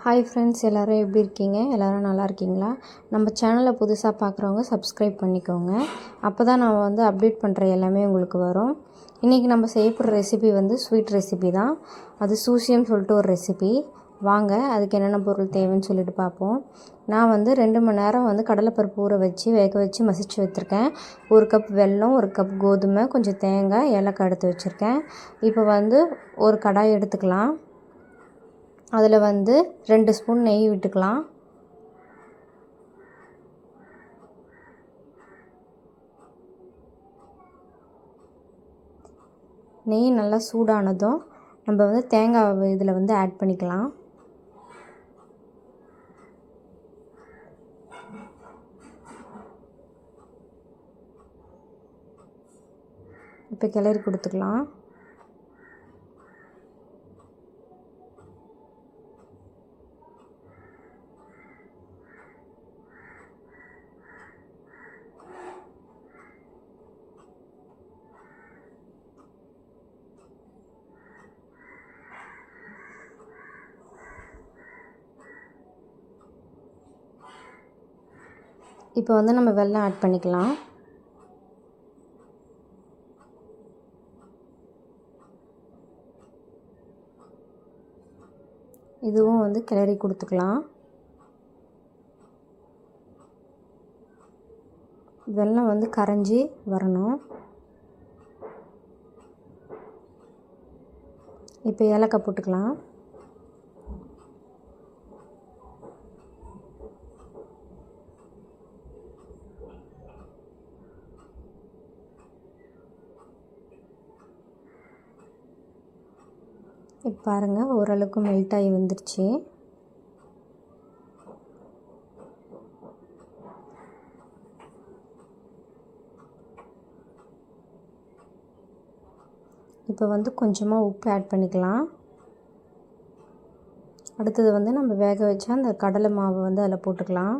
Hi friends, எல்லோரும் எப்படி இருக்கீங்க? எல்லோரும் நல்லா இருக்கீங்களா? நம்ம சேனலை புதுசாக பார்க்குறவங்க சப்ஸ்கிரைப் பண்ணிக்கோங்க. அப்போ தான் நான் அப்டேட் பண்ணுற எல்லாமே உங்களுக்கு வரும். இன்றைக்கி நம்ம செய்யப்படுற ரெசிபி ஸ்வீட் ரெசிபி தான். அது சூசியம்னு சொல்லிட்டு ஒரு ரெசிபி. வாங்க அதுக்கு என்னென்ன பொருள் தேவைன்னு சொல்லிட்டு பார்ப்போம். நான் 2 மணி நேரம் கடலைப்பருப்பு ஊற வச்சு வேக வச்சு மசிச்சு வச்சுருக்கேன். 1 கப் வெல்லம், 1 கப் கோதுமை, கொஞ்சம் தேங்காய், ஏலக்காய் எடுத்து வச்சுருக்கேன். இப்போ ஒரு கடாய் எடுத்துக்கலாம். அதில் 2 ஸ்பூன் நெய் விட்டுக்கலாம். நெய் நல்லா சூடானதும் நம்ம தேங்காய் இதில் ஆட் பண்ணிக்கலாம். இப்போ கிளறி கொடுத்துக்கலாம். இப்போ நம்ம வெல்லம் ஆட் பண்ணிக்கலாம். இதுவும் கிளறி கொடுத்துக்கலாம். வெல்லம் கரைஞ்சி வரணும். இப்போ ஏலக்காய் போட்டுக்கலாம். இப்போ பாருங்கள், ஓரளவுக்கு மெல்ட் ஆகி வந்துடுச்சு. இப்போ கொஞ்சமாக உப்பு ஆட் பண்ணிக்கலாம். அடுத்தது நம்ம வேக வச்சா அந்த கடலை மாவு அதில் போட்டுக்கலாம்.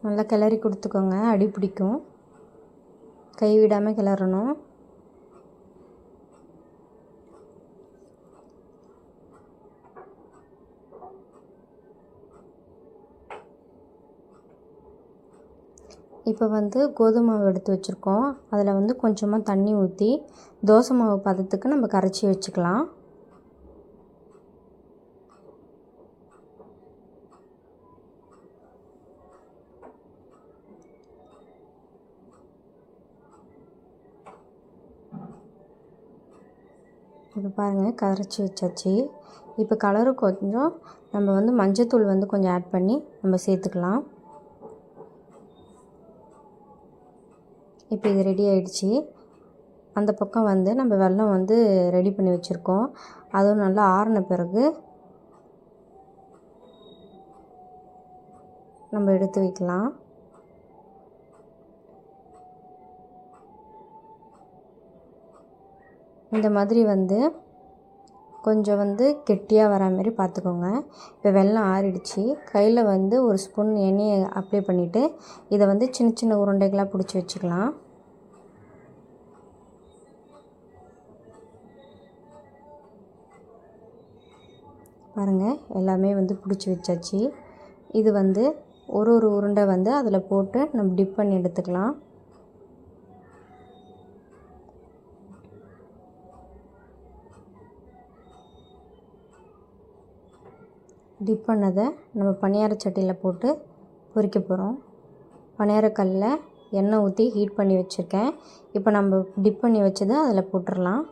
நல்லா கிளறி கொடுத்துக்கோங்க, அடி பிடிக்கும். கை விடாமல் கிளறணும். இப்போ கோதுமை மாவு எடுத்து வச்சுருக்கோம். அதில் கொஞ்சமாக தண்ணி ஊற்றி தோசை மாவு பதத்துக்கு நம்ம கரைச்சி வச்சுக்கலாம். இப்போ பாருங்கள், கரைச்சி வச்சாச்சு. இப்போ கலரு கொஞ்சம் நம்ம மஞ்சத்தூள் கொஞ்சம் ஆட் பண்ணி நம்ம சேர்த்துக்கலாம். இப்போ இது ரெடி ஆகிடுச்சு. அந்த பக்கம் நம்ம வெல்லம் ரெடி பண்ணி வச்சுருக்கோம். அதுவும் நல்லா ஆறின பிறகு நம்ம எடுத்து வைக்கலாம். இந்த மாதிரி கொஞ்சம் கெட்டியாக வரா மாதிரி பார்த்துக்கோங்க. இப்போ வெல்லம் ஆறிடுச்சு. கையில் ஒரு ஸ்பூன் எண்ணெயை அப்ளை பண்ணிவிட்டு இதை சின்ன சின்ன உருண்டைகளாக பிடிச்சி வச்சுக்கலாம். பாருங்கள், எல்லாமே பிடிச்சி வச்சாச்சு. இது ஒரு உருண்டை அதில் போட்டு நம்ம டிப் பண்ணி எடுத்துக்கலாம். டிப் பண்ணதை நம்ம பணியார சட்டியில் போட்டு பொரிக்க போகிறோம். பணியாரக்கல்லில் எண்ணெய் ஊற்றி ஹீட் பண்ணி வச்சுருக்கேன். இப்போ நம்ம டிப் பண்ணி வச்சதை அதில் போட்டுடலாம்.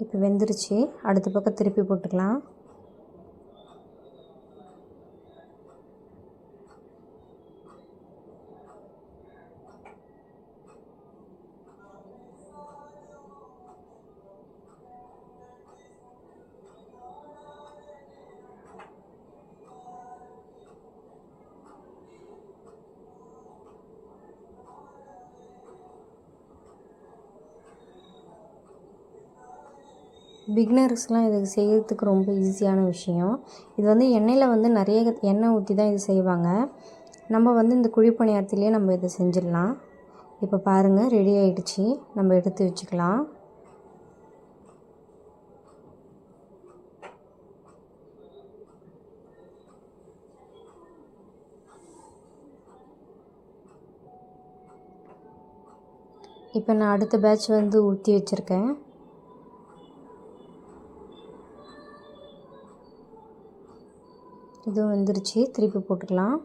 இப்போ வெந்துருச்சு. அடுத்த பக்கம் திருப்பி போட்டுக்கலாம். பிகினர்ஸ்லாம் இது செய்கிறதுக்கு ரொம்ப ஈஸியான விஷயம். இது வந்து எண்ணெயில் வந்து நிறைய எண்ணெய் ஊற்றி தான் இது செய்வாங்க. நம்ம வந்து இந்த குழிப்பணியாரத்துலேயே நம்ம இதை செஞ்சிடலாம். இப்போ பாருங்கள், ரெடி ஆகிடுச்சு. நம்ம எடுத்து வச்சுக்கலாம். இப்போ நான் அடுத்த பேட்ச் வந்து ஊற்றி வச்சுருக்கேன். இதுவும் வந்துருச்சு. திருப்பி போட்டுக்கலாம்.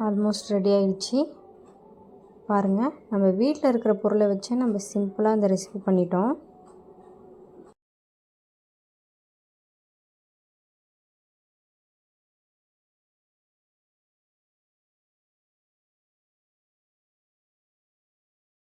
ஆல்மோஸ்ட் ரெடி ஆகிடுச்சு. பாருங்கள், நம்ம வீட்டில் இருக்கிற பொருளை வச்சு நம்ம சிம்பிளாக இந்த ரெசிபி பண்ணிட்டோம்.